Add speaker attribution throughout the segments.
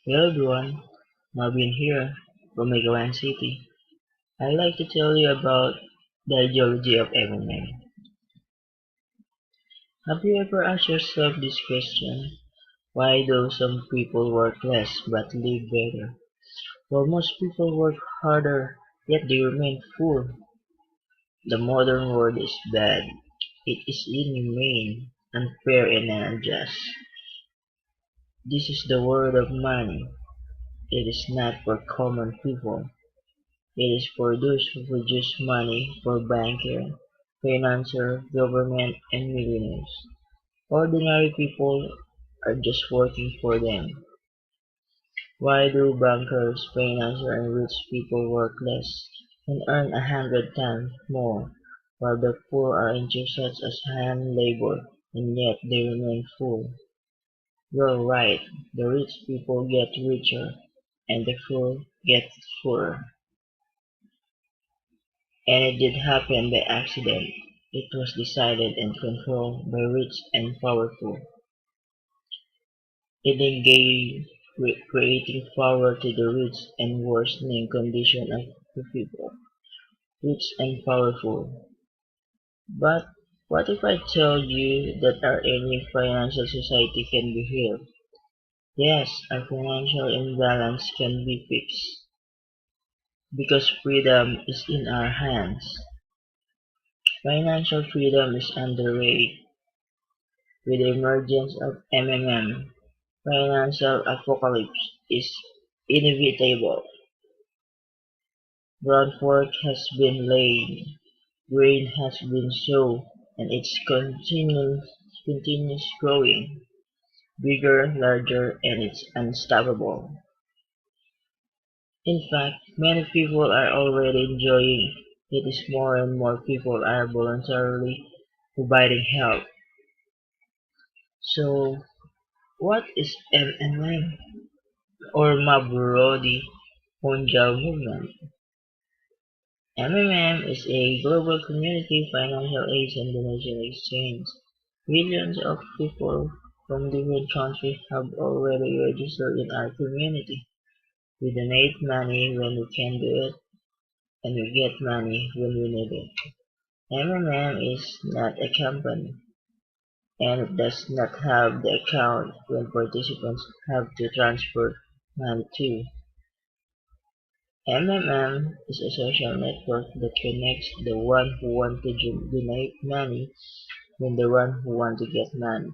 Speaker 1: Hello everyone, Marvin here from Megawan City. I'd like to tell you about the ideology of MMA. Have you ever asked yourself this question? Why do some people work less but live better? While most people work harder, yet they remain poor. The modern world is bad. It is inhumane, unfair, and unjust. This is the world of money. It is not for common people. It is for those who produce money for banker, financier, government, and millionaires. Ordinary people are just working for them. Why do bankers, financiers, and rich people work less and earn 100 times more, while the poor are in jobs such as hand labor, and yet they remain full? You're right, the rich people get richer, and the poor get poorer. And it did happen by accident. It was decided and controlled by rich and powerful. It then gave creating power to the rich and worsening condition of the people, rich and powerful. But what if I tell you that our any financial society can be healed? Yes, our financial imbalance can be fixed because freedom is in our hands. Financial freedom is underway. With the emergence of MMM, financial apocalypse is inevitable. Groundwork has been laid, grain has been sown, and it continues growing, bigger, larger, and it's unstoppable. In fact, many people are already enjoying it is more and more people are voluntarily providing help. So, what is MMM or Maburodi Punjab movement? MMM is a global community financial aid and donation exchange. Millions of people from different countries have already registered in our community. We donate money when we can do it, and we get money when we need it. MMM is not a company, and it does not have the account when participants have to transfer money to. MMM is a social network that connects the one who want to donate money with the one who want to get money.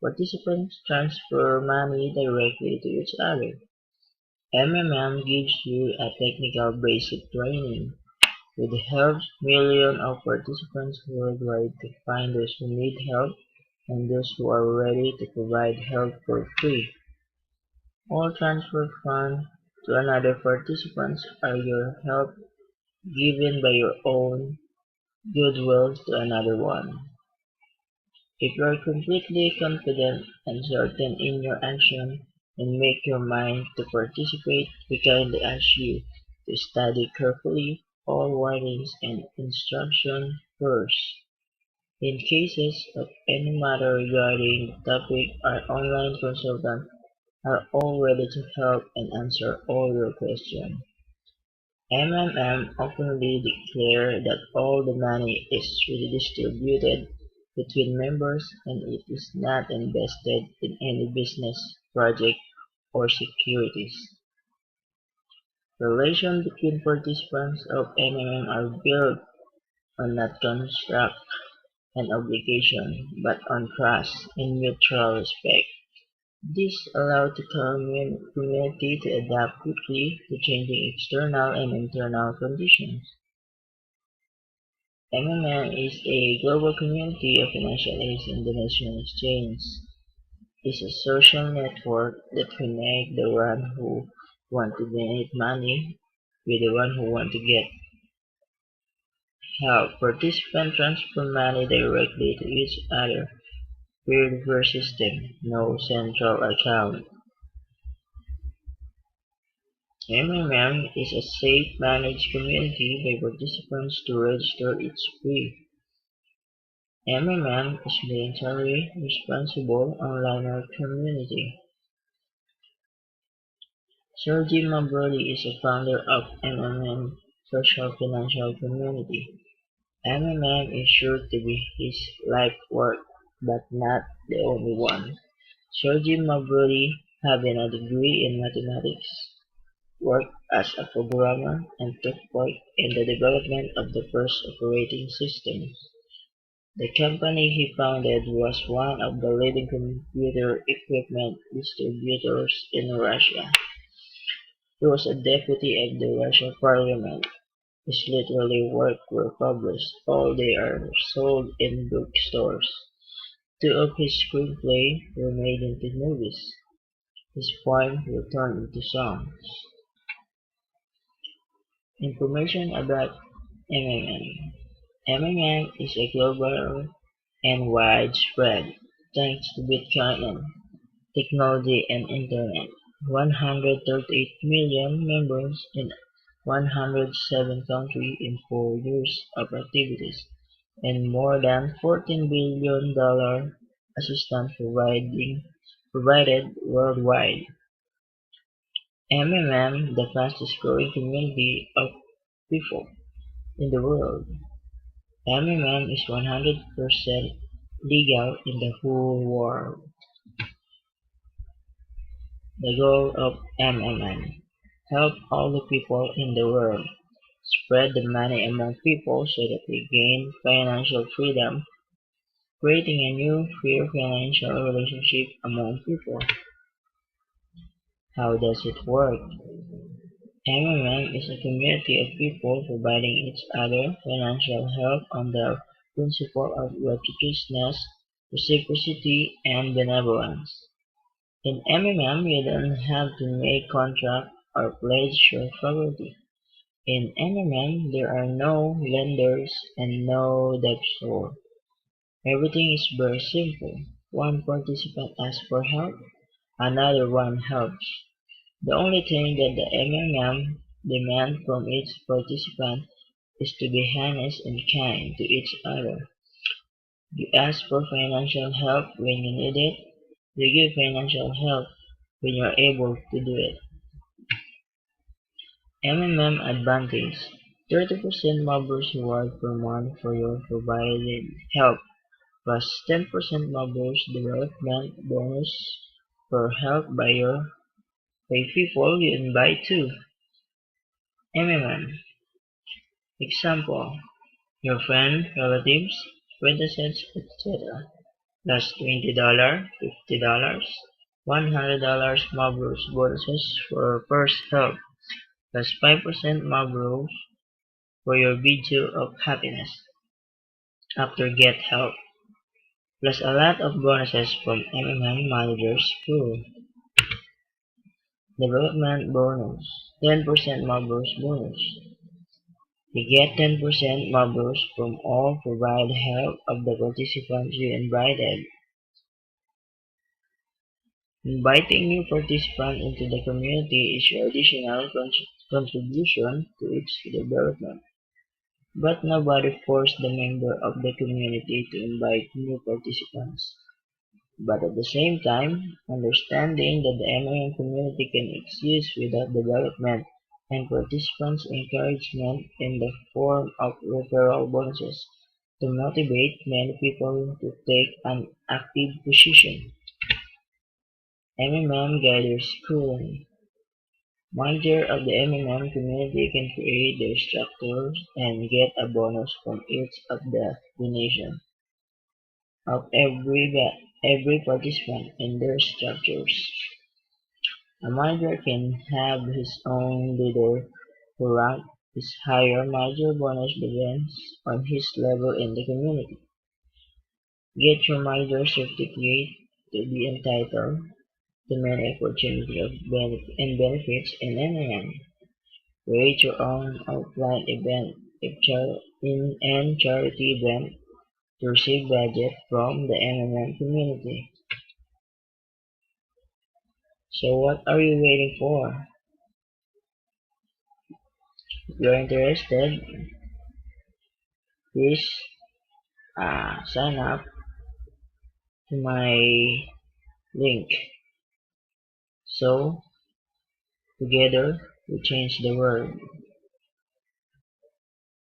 Speaker 1: Participants transfer money directly to each other. MMM gives you a technical basic training. It helps millions of participants worldwide to find those who need help and those who are ready to provide help for free. All transfer funds to another participants are your help given by your own goodwill to another one. If you are completely confident and certain in your action and make your mind to participate, we kindly ask you to study carefully all warnings and instructions first. In cases of any matter regarding the topic, our online consultants are all ready to help and answer all your questions. MMM openly declare that all the money is redistributed between members and it is not invested in any business, project, or securities. Relations between participants of MMM are built on not contract and obligation, but on trust and mutual respect. This allowed the community to adapt quickly to changing external and internal conditions. MMM is a global community of financial aids and donation exchange. It's a social network that connects the one who want to donate money with the one who want to get help. Participants transfer money directly to each other. Peer-to-peer system, no central account. MMM is a safe managed community by participants to register it's free. MMM is the entirely responsible online community. Sir Jim Brody is a founder of MMM Social Financial Community. MMM is sure to be his life work, but not the only one. Sir Jim Brody, having a degree in mathematics, worked as a programmer and took part in the development of the first operating system. The company he founded was one of the leading computer equipment distributors in Russia. He was a deputy of the Russian parliament. His literary works were published, all they are sold in bookstores. Two of his screenplays were made into movies. His poems were turned into songs. Information about MMM. MMM is a global and widespread, thanks to Bitcoin and technology and internet. 138 million members in 107 countries in 4 years of activities, and more than $14 billion assistance provided worldwide. MMM, the fastest growing community of people in the world. MMM is 100% legal in the whole world. The goal of MMM: help all the people in the world. Spread the money among people so that they gain financial freedom, creating a new fair financial relationship among people. How does it work? MMM is a community of people providing each other financial help on the principle of righteousness, reciprocity, and benevolence. In MMM, you don't have to make contract or pledge your property. In MMM, there are no lenders and no debtor. Everything is very simple. One participant asks for help, another one helps. The only thing that the MMM demands from each participant is to be honest and kind to each other. You ask for financial help when you need it. You give financial help when you are able to do it. MMM advantage: 30% Mobbers reward per month for your provided help, plus 10% Mobbers development bonus for help by people you invite to. MMM example: your friend, relatives, acquaintances, etc. Plus $20, $50, $100 Mobbers bonuses for first help, plus 5% Mobbers for your video of happiness after get help, plus a lot of bonuses from MMM managers too. Development bonus: 10% Mobbers bonus. You get 10% Mobbers from all provide help of the participants you invited. Inviting new participants into the community is your additional contribution to its development. But nobody forced the member of the community to invite new participants. But at the same time, understanding that the MMM community can exist without development and participants' encouragement in the form of referral bonuses to motivate many people to take an active position. MMM Guiders Schooling: manager of the MMM community can create their structures and get a bonus from each of the donation of every participant in their structures. A manager can have his own leader who rank is higher. Manager bonus depends on his level in the community. Get your manager certificate to be entitled to many opportunities and benefits in MMM. Create your own outline event and charity event to receive budget from the MMM community. So what are you waiting for? If you're interested, please sign up to my link. So Together, we change the world.